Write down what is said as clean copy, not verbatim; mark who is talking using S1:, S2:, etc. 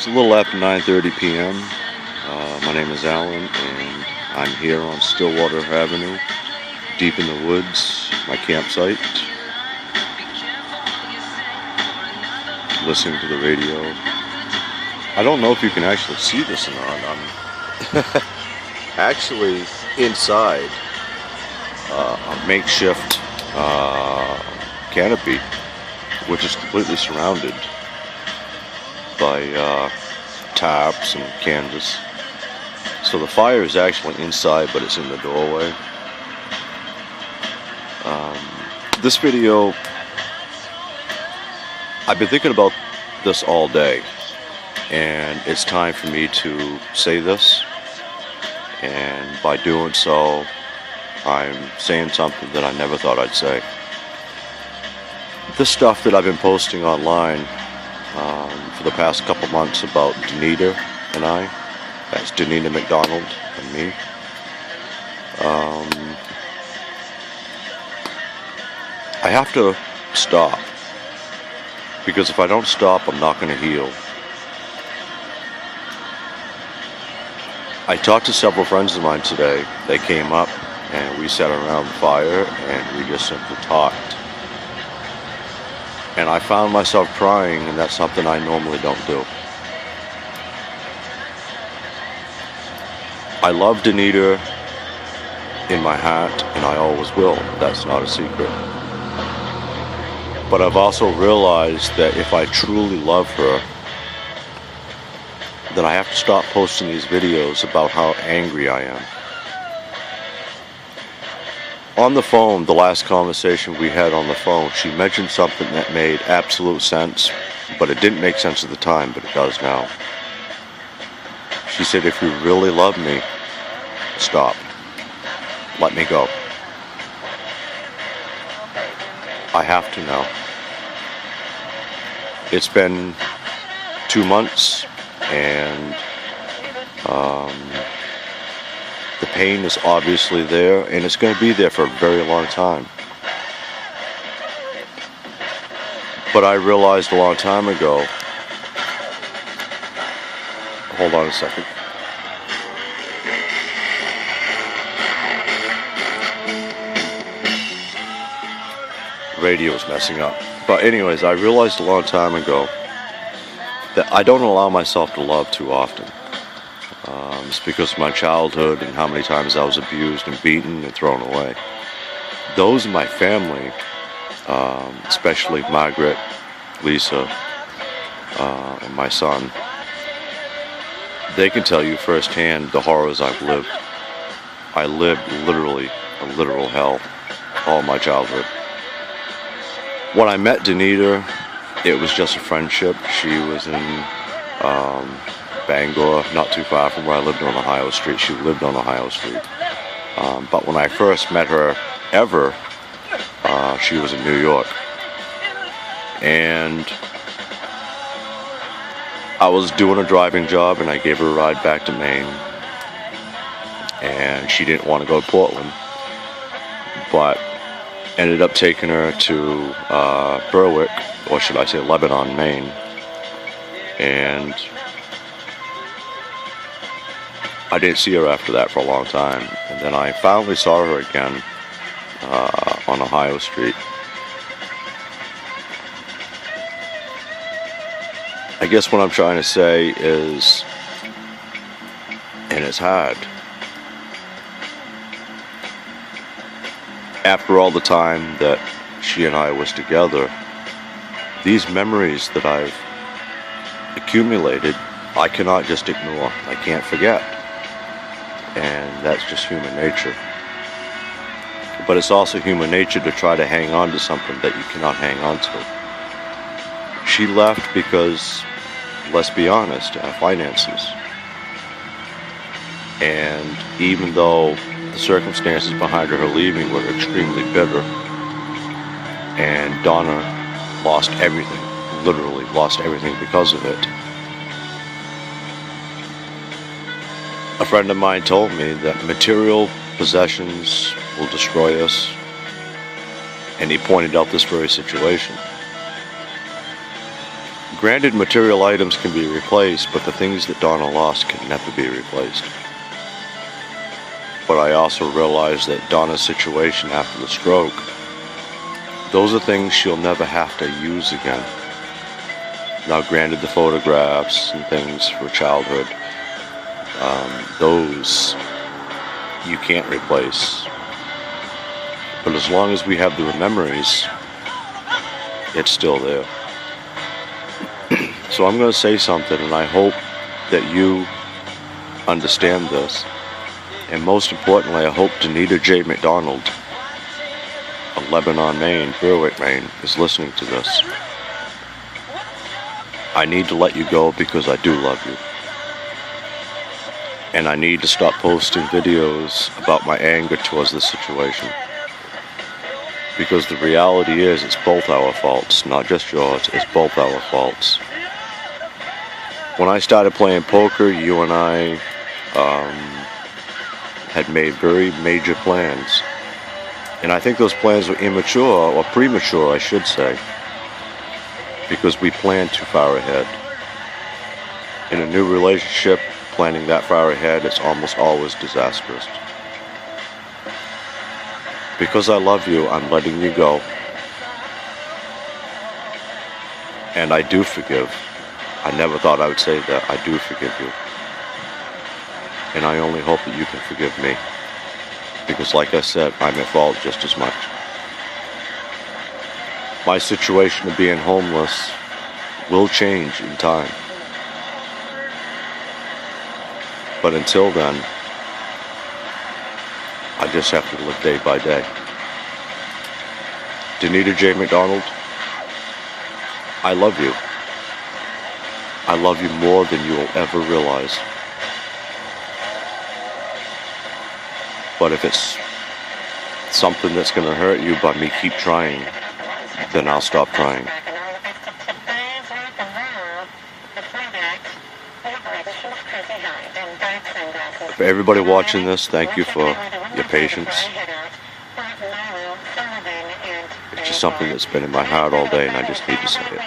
S1: It's a little after 9:30 p.m. My name is Alan, and I'm here on Stillwater Avenue, deep in the woods, my campsite, listening to the radio. I don't know if you can actually see this or not. I'm actually inside a makeshift canopy, which is completely surrounded by tarps and canvas. So the fire is actually inside, but it's in the doorway. This video, I've been thinking about this all day, and it's time for me to say this, and by doing so, I'm saying something that I never thought I'd say. This stuff that I've been posting online for the past couple months about Donita and I, that's Donita McDonald and me, I have to stop, because if I don't stop, I'm not going to heal. I talked to several friends of mine today. They came up and we sat around the fire and we just simply talked. And I found myself crying, and that's something I normally don't do. I love Donita in my heart, and I always will. That's not a secret. But I've also realized that if I truly love her, then I have to stop posting these videos about how angry I am. On the phone, the last conversation we had on the phone, she mentioned something that made absolute sense, but it didn't make sense at the time, but it does now. She said, if you really love me, stop. Let me go. I have to now. It's been 2 months, and the pain is obviously there, and it's going to be there for a very long time. But I realized a long time ago, hold on a second. Radio's messing up. But anyways, I realized a long time ago that I don't allow myself to love too often. It's because of my childhood and how many times I was abused and beaten and thrown away. Those in my family, especially Margaret, Lisa, and my son, they can tell you firsthand the horrors I've lived. I lived literally a literal hell all my childhood. When I met Donita, it was just a friendship. She was in Bangor, not too far from where I lived on Ohio Street. She lived on Ohio Street. But when I first met her ever, she was in New York. And I was doing a driving job, and I gave her a ride back to Maine. And she didn't want to go to Portland, but ended up taking her to Berwick, or should I say Lebanon, Maine. And I didn't see her after that for a long time. And then I finally saw her again on Ohio Street. I guess what I'm trying to say is, and it's hard, after all the time that she and I was together, these memories that I've accumulated, I cannot just ignore. I can't forget. And that's just human nature. But it's also human nature to try to hang on to something that you cannot hang on to. She left because, let's be honest, finances. And even though the circumstances behind her leaving were extremely bitter, and Donna lost everything, literally lost everything because of it. A friend of mine told me that material possessions will destroy us, and he pointed out this very situation. Granted, material items can be replaced, but the things that Donna lost can never be replaced. But I also realize that Donna's situation after the stroke, those are things she'll never have to use again. Now, granted, the photographs and things for childhood, those you can't replace. But as long as we have the memories, it's still there. So I'm going to say something, and I hope that you understand this. And most importantly, I hope Donita J. McDonald of Lebanon, Maine, Berwick, Maine, is listening to this. I need to let you go because I do love you. And I need to stop posting videos about my anger towards this situation. Because the reality is, it's both our faults, not just yours, it's both our faults. When I started playing poker, you and I had made very major plans. And I think those plans were immature, or premature, I should say, because we planned too far ahead. In a new relationship, planning that far ahead is almost always disastrous. Because I love you, I'm letting you go. And I do forgive. I never thought I would say that. I do forgive you. And I only hope that you can forgive me. Because like I said, I'm at fault just as much. My situation of being homeless will change in time. But until then, I just have to live day by day. Donita J. McDonald, I love you. I love you more than you will ever realize. But if it's something that's going to hurt you by me keep trying, then I'll stop trying. For everybody watching this, thank you for your patience. It's just something that's been in my heart all day, and I just need to say it.